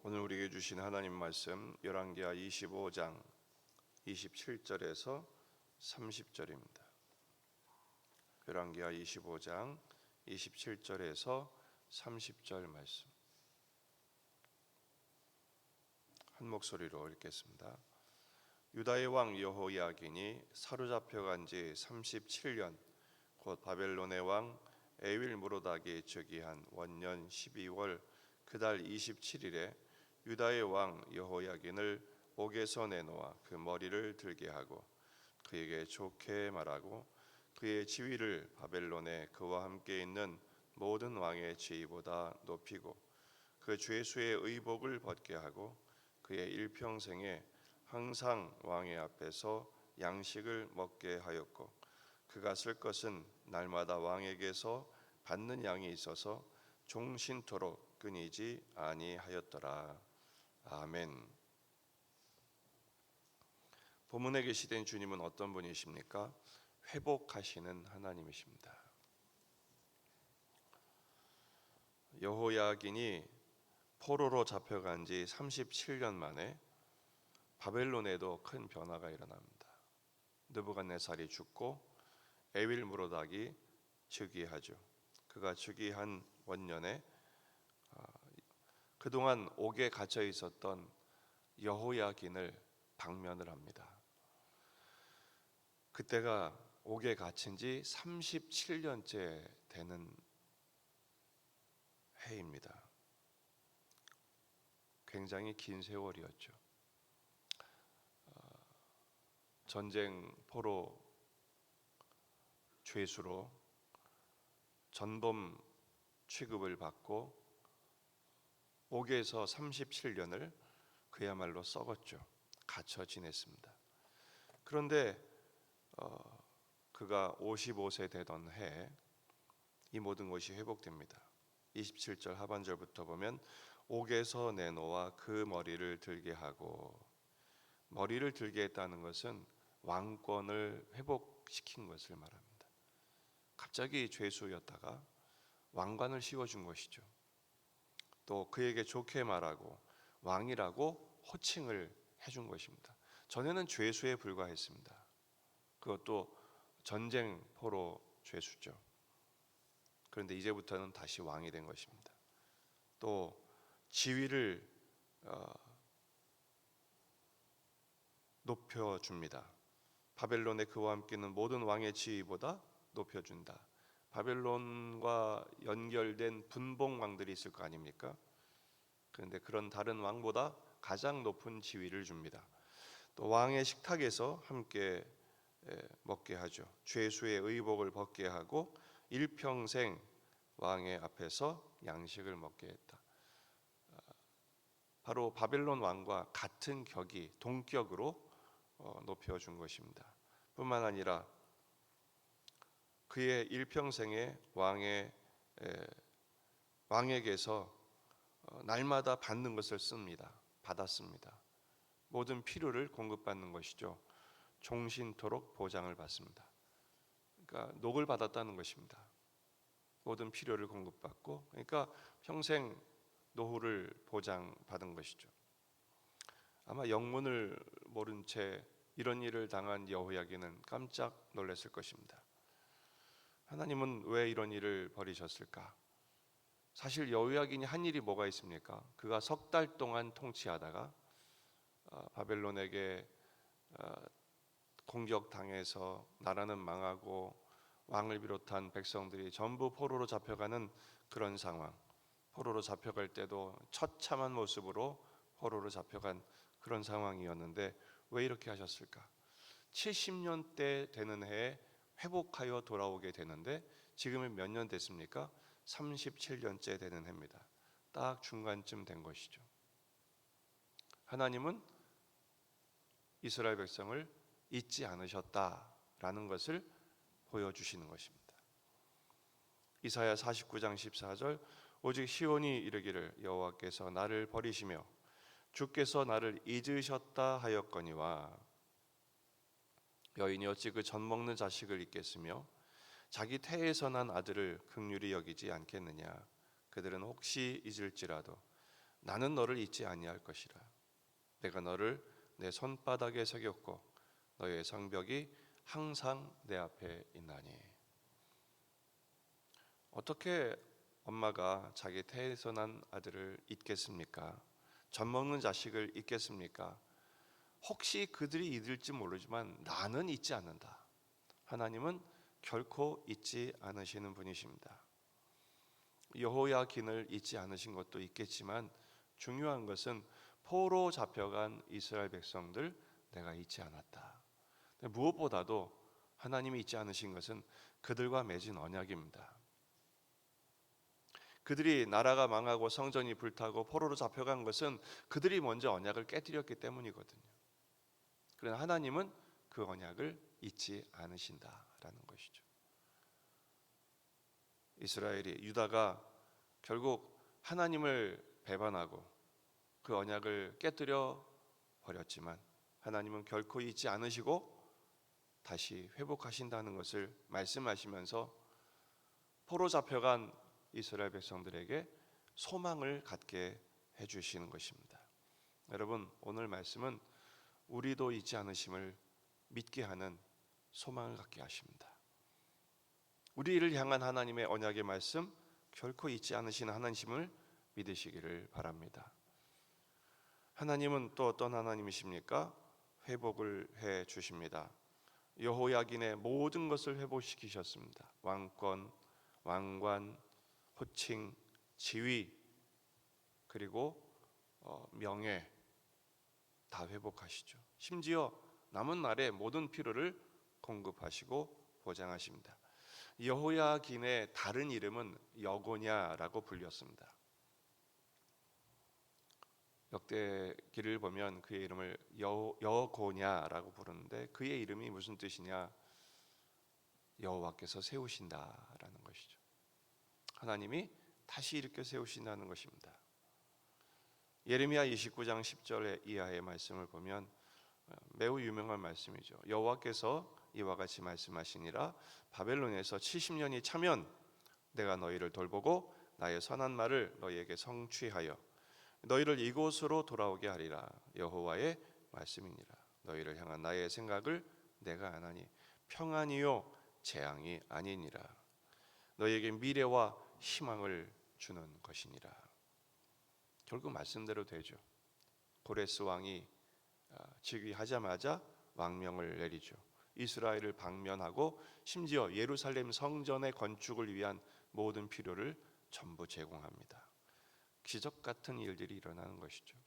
오늘 우리에게 주신 하나님 말씀 열왕기하 25장 27절에서 30절입니다. 열왕기하 25장 27절에서 30절 말씀 한 목소리로 읽겠습니다. 유다의 왕 여호야긴이 사로잡혀간 지 37년 곧 바벨론의 왕 에윌므로닥이 즉위한 원년 12월 그달 27일에 유다의 왕 여호야긴을 옥에서 내놓아 그 머리를 들게 하고 그에게 좋게 말하고 그의 지위를 바벨론에 그와 함께 있는 모든 왕의 지위보다 높이고 그 죄수의 의복을 벗게 하고 그의 일평생에 항상 왕의 앞에서 양식을 먹게 하였고 그가 쓸 것은 날마다 왕에게서 받는 양이 있어서 종신토록 끊이지 아니하였더라. 아멘. 본문에 계시된 주님은 어떤 분이십니까? 회복하시는 하나님이십니다. 여호야긴이 포로로 잡혀간 지 37년 만에 바벨론에도 큰 변화가 일어납니다. 느부갓네살이 죽고 에윌므로닥이 즉위하죠. 그가 즉위한 원년에 그동안 옥에 갇혀 있었던 여호야긴을 방면을 합니다. 그때가 옥에 갇힌 지 37년째 되는 해입니다. 굉장히 긴 세월이었죠. 전쟁 포로 죄수로 전범 취급을 받고 옥에서 37년을 그야말로 썩었죠. 갇혀 지냈습니다. 그런데 그가 55세 되던 해에 이 모든 것이 회복됩니다. 27절 하반절부터 보면 옥에서 내놓아 그 머리를 들게 하고, 머리를 들게 했다는 것은 왕권을 회복시킨 것을 말합니다. 갑자기 죄수였다가 왕관을 씌워준 것이죠. 또 그에게 좋게 말하고 왕이라고 호칭을 해준 것입니다. 전에는 죄수에 불과했습니다. 그것도 전쟁 포로 죄수죠. 그런데 이제부터는 다시 왕이 된 것입니다. 또 지위를 높여줍니다. 바벨론에 그와 함께는 모든 왕의 지위보다 높여준다. 바벨론과 연결된 분봉 왕들이 있을 거 아닙니까? 그런데 그런 다른 왕보다 가장 높은 지위를 줍니다. 또 왕의 식탁에서 함께 먹게 하죠. 죄수의 의복을 벗게 하고 일평생 왕의 앞에서 양식을 먹게 했다. 바로 바벨론 왕과 같은 격이 동격으로 높여준 것입니다. 뿐만 아니라 그의 일평생에 왕에게서 날마다 받는 것을 받았습니다. 모든 필요를 공급받는 것이죠. 종신토록 보장을 받습니다. 그러니까 녹을 받았다는 것입니다. 모든 필요를 공급받고, 그러니까 평생 노후를 보장받은 것이죠. 아마 영문을 모른 채 이런 일을 당한 여호야긴은 깜짝 놀랐을 것입니다. 하나님은 왜 이런 일을 벌이셨을까? 사실 여호야긴이 한 일이 뭐가 있습니까? 그가 석 달 동안 통치하다가 바벨론에게 공격당해서 나라는 망하고 왕을 비롯한 백성들이 전부 포로로 잡혀가는 그런 상황, 포로로 잡혀갈 때도 처참한 모습으로 포로로 잡혀간 그런 상황이었는데 왜 이렇게 하셨을까? 70년대 되는 해에 회복하여 돌아오게 되는데 지금은 몇 년 됐습니까? 37년째 되는 해입니다. 딱 중간쯤 된 것이죠. 하나님은 이스라엘 백성을 잊지 않으셨다라는 것을 보여주시는 것입니다. 이사야 49장 14절 오직 시온이 이르기를 여호와께서 나를 버리시며 주께서 나를 잊으셨다 하였거니와 여인이 어찌 그 젖 먹는 자식을 잊겠으며 자기 태에서 난 아들을 긍휼히 여기지 않겠느냐. 그들은 혹시 잊을지라도 나는 너를 잊지 아니할 것이라. 내가 너를 내 손바닥에 새겼고 너의 성벽이 항상 내 앞에 있나니. 어떻게 엄마가 자기 태에서 난 아들을 잊겠습니까? 젖 먹는 자식을 잊겠습니까? 혹시 그들이 잊을지 모르지만 나는 잊지 않는다. 하나님은 결코 잊지 않으시는 분이십니다. 여호야긴을 잊지 않으신 것도 있겠지만 중요한 것은 포로 잡혀간 이스라엘 백성들 내가 잊지 않았다. 무엇보다도 하나님이 잊지 않으신 것은 그들과 맺은 언약입니다. 그들이 나라가 망하고 성전이 불타고 포로로 잡혀간 것은 그들이 먼저 언약을 깨뜨렸기 때문이거든요. 그러나 하나님은 그 언약을 잊지 않으신다라는 것이죠. 이스라엘이 유다가 결국 하나님을 배반하고 그 언약을 깨뜨려 버렸지만 하나님은 결코 잊지 않으시고 다시 회복하신다는 것을 말씀하시면서 포로 잡혀간 이스라엘 백성들에게 소망을 갖게 해주시는 것입니다. 여러분, 오늘 말씀은 우리도 잊지 않으심을 믿게 하는 소망을 갖게 하십니다. 우리를 향한 하나님의 언약의 말씀, 결코 잊지 않으시는 하나님을 믿으시기를 바랍니다. 하나님은 또 어떤 하나님이십니까? 회복을 해 주십니다. 여호야긴의 모든 것을 회복시키셨습니다. 왕권, 왕관, 호칭, 지위, 그리고 명예 다 회복하시죠. 심지어 남은 날에 모든 필요를 공급하시고 보장하십니다. 여호야긴의 다른 이름은 여고냐라고 불렸습니다. 역대기를 보면 그의 이름을 여고냐라고 부르는데 그의 이름이 무슨 뜻이냐? 여호와께서 세우신다라는 것이죠. 하나님이 다시 일으켜 세우신다는 것입니다. 예레미야 29장 10절 이하의 말씀을 보면 매우 유명한 말씀이죠. 여호와께서 이와 같이 말씀하시니라. 바벨론에서 70년이 차면 내가 너희를 돌보고 나의 선한 말을 너희에게 성취하여 너희를 이곳으로 돌아오게 하리라. 여호와의 말씀이니라. 너희를 향한 나의 생각을 내가 아나니 평안이요 재앙이 아니니라. 너희에게 미래와 희망을 주는 것이니라. 결국 말씀대로 되죠. 고레스 왕이 즉위하자마자 왕명을 내리죠. 이스라엘을 방면하고 심지어 예루살렘 성전의 건축을 위한 모든 필요를 전부 제공합니다. 기적 같은 일들이 일어나는 것이죠.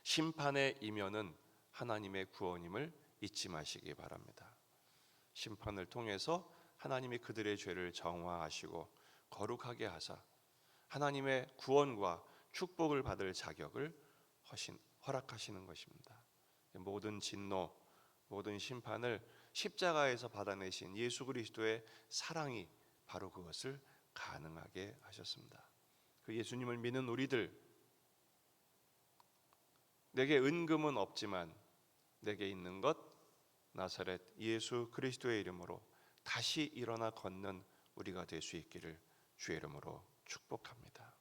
심판의 이면은 하나님의 구원임을 잊지 마시기 바랍니다. 심판을 통해서 하나님이 그들의 죄를 정화하시고 거룩하게 하사 하나님의 구원과 축복을 받을 자격을 허락하시는 것입니다. 모든 진노, 모든 심판을 십자가에서 받아내신 예수 그리스도의 사랑이 바로 그것을 가능하게 하셨습니다. 그 예수님을 믿는 우리들, 내게 은금은 없지만 내게 있는 것 나사렛 예수 그리스도의 이름으로 다시 일어나 걷는 우리가 될 수 있기를 주의 이름으로 축복합니다.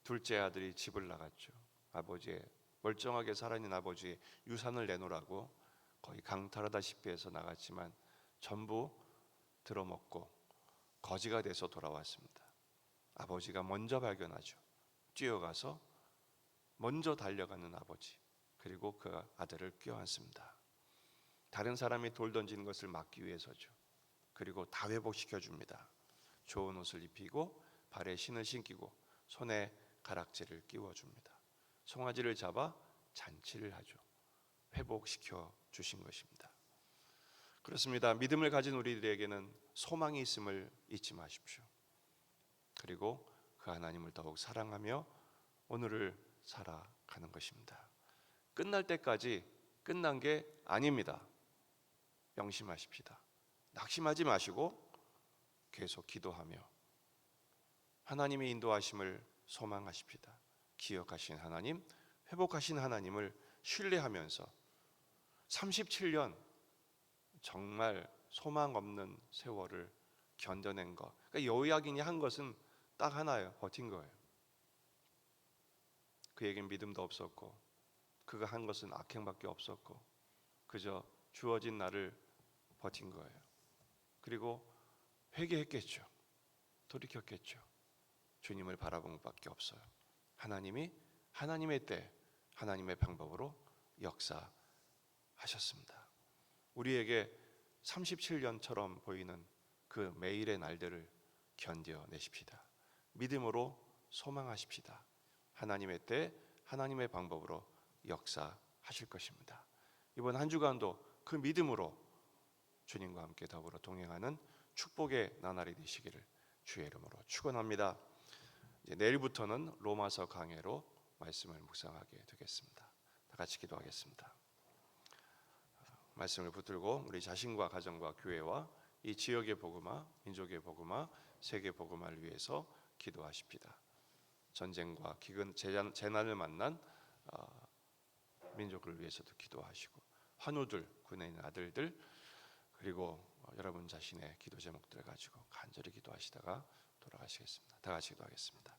둘째 아들이 집을 나갔죠. 아버지의 멀쩡하게 살아있는 아버지의 유산을 내놓으라고 거의 강탈하다시피 해서 나갔지만 전부 들어먹고 거지가 돼서 돌아왔습니다. 아버지가 먼저 발견하죠. 뛰어가서 먼저 달려가는 아버지, 그리고 그 아들을 껴안습니다. 다른 사람이 돌 던지는 것을 막기 위해서죠. 그리고 다 회복시켜 줍니다. 좋은 옷을 입히고 발에 신을 신기고 손에 가락지를 끼워 줍니다. 송아지를 잡아 잔치를 하죠. 회복시켜 주신 것입니다. 그렇습니다. 믿음을 가진 우리들에게는 소망이 있음을 잊지 마십시오. 그리고 그 하나님을 더욱 사랑하며 오늘을 살아가는 것입니다. 끝날 때까지 끝난 게 아닙니다. 명심하십시다. 낙심하지 마시고 계속 기도하며 하나님의 인도하심을 소망하십시다. 기억하신 하나님, 회복하신 하나님을 신뢰하면서 37년 정말 소망 없는 세월을 견뎌낸 것. 그러니까 여호야긴이 한 것은 딱 하나예요. 버틴 거예요. 그에겐 믿음도 없었고 그가 한 것은 악행밖에 없었고 그저 주어진 날을 버틴 거예요. 그리고 회개했겠죠. 돌이켰겠죠. 주님을 바라본 것밖에 없어요. 하나님이 하나님의 때 하나님의 방법으로 역사하셨습니다. 우리에게 37년처럼 보이는 그 매일의 날들을 견뎌내십시다. 믿음으로 소망하십시다. 하나님의 때 하나님의 방법으로 역사하실 것입니다. 이번 한 주간도 그 믿음으로 주님과 함께 더불어 동행하는 축복의 나날이 되시기를 주의 이름으로 축원합니다. 이제 내일부터는 로마서 강해로 말씀을 묵상하게 되겠습니다. 다 같이 기도하겠습니다. 말씀을 붙들고 우리 자신과 가정과 교회와 이 지역의 복음화, 민족의 복음화, 세계 복음화를 위해서 기도하십시다. 전쟁과 기근 재난을 만난 민족을 위해서도 기도하시고 환우들, 군에 있는 아들들 그리고 여러분 자신의 기도 제목들을 가지고 간절히 기도하시다가 돌아가시겠습니다. 다 같이 기도하겠습니다.